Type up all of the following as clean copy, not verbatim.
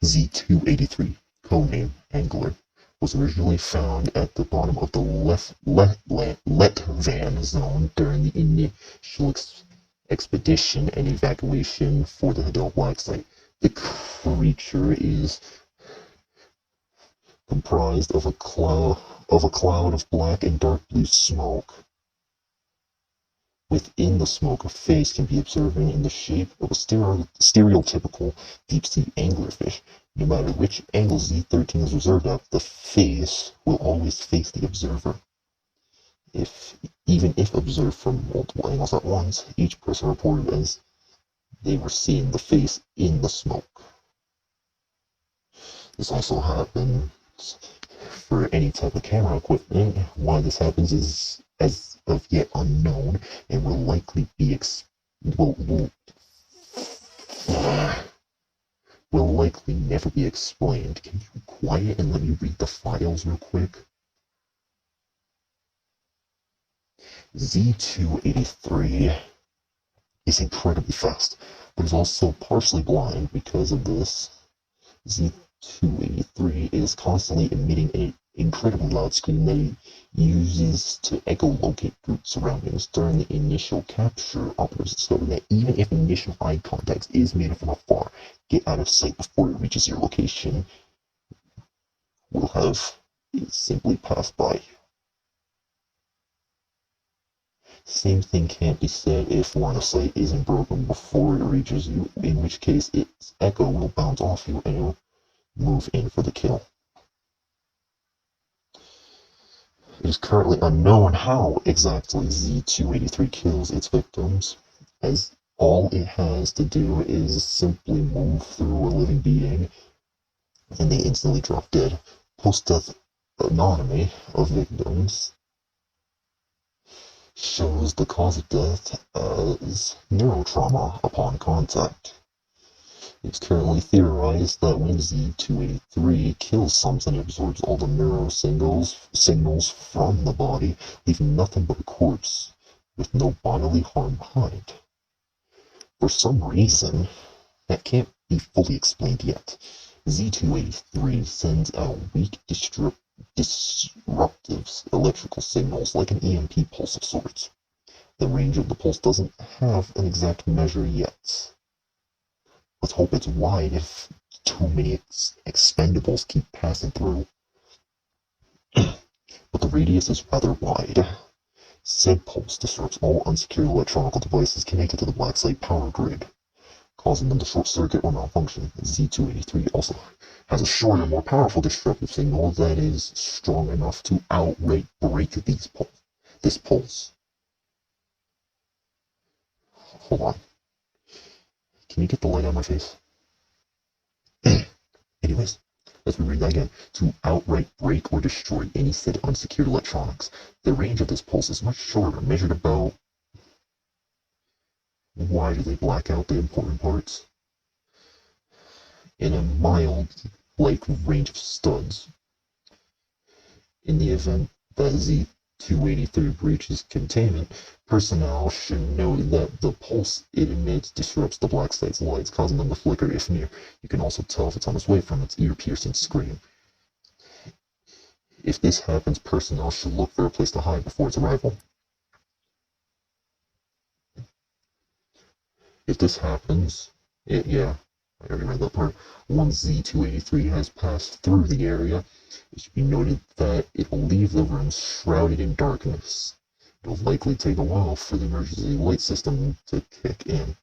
Z283, codename Angler, was originally found at the bottom of the Letvan zone during the initial expedition and evacuation for the Hadal Black Site. The creature is comprised of a cloud of black and dark blue smoke. Within the smoke, a face can be observed in the shape of a stereotypical deep-sea anglerfish. No matter which angle Z13 is observed at, the face will always face the observer. Even if observed from multiple angles at once, each person reported as they were seeing the face in the smoke. This also happens for any type of camera equipment. Why this happens is as of yet unknown and will likely never be explained. Can you quiet and let me read the files real quick? Z283 is incredibly fast, but is also partially blind because of this. Z283 is constantly emitting an incredibly loud scream that it uses to echolocate group surroundings. During the initial capture, operators discovered that even if initial eye contact is made from afar, get out of sight before it reaches your location will have it simply passed by. Same thing can't be said if line of sight isn't broken before it reaches you, in which case its echo will bounce off you and it will move in for the kill. It is currently unknown how exactly Z283 kills its victims, as all it has to do is simply move through a living being and they instantly drop dead. Post-death anatomy of victims shows the cause of death as neurotrauma upon contact. It's currently theorized that when Z283 kills something, it absorbs all the neural signals from the body, leaving nothing but a corpse, with no bodily harm behind. For some reason, that can't be fully explained yet, Z283 sends out weak disruptive electrical signals like an EMP pulse of sorts. The range of the pulse doesn't have an exact measure yet. Let's hope it's wide if too many expendables keep passing through. But the radius is rather wide. Said pulse disrupts all unsecured electronic devices connected to the black site power grid, causing them to short circuit or malfunction. Z283 also has a shorter, more powerful disruptive signal that is strong enough to outright break this pulse. Hold on. Can you get the light on my face? Anyways, let's reread that again. To outright break or destroy any said unsecured electronics. The range of this pulse is much shorter, measured about... Why do they black out the important parts? In a mild-like range of studs. In the event that Z283 breaches containment, personnel should know that the pulse it emits disrupts the black site's lights, causing them to flicker if near. You can also tell if it's on its way from its ear-piercing scream. If this happens, personnel should look for a place to hide before its arrival. If this happens, I already read that part. Once Z283 has passed through the area, it should be noted that it will leave the room shrouded in darkness. It will likely take a while for the emergency light system to kick in,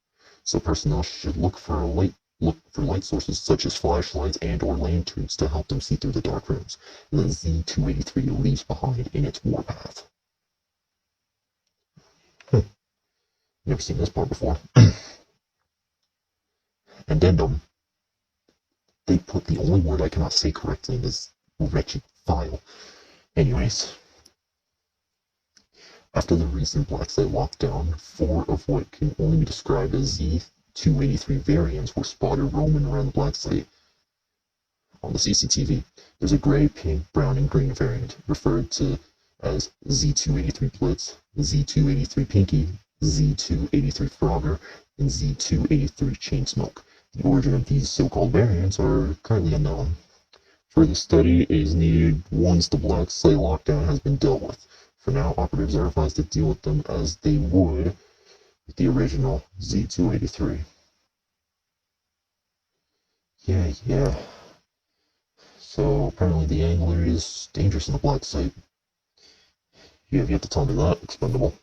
so personnel should look for light sources such as flashlights and/or lanterns to help them see through the dark rooms that Z283 leaves behind in its warpath. Never seen this part before. Addendum. They put the only word I cannot say correctly in this wretched file. Anyways. After the recent Black Site lockdown, 4 of what can only be described as Z283 variants were spotted roaming around the Black Site on the CCTV. There's a gray, pink, brown, and green variant, referred to as Z283 Blitz, Z283 Pinky, Z283 Frogger, and Z283 Chainsmoke. The origin of these so-called variants are currently unknown. Further study is needed once the black site lockdown has been dealt with. For now, operatives are advised to deal with them as they would with the original Z283. Yeah. So apparently the angler is dangerous in the black site. You have yet to tell me that, Expendable.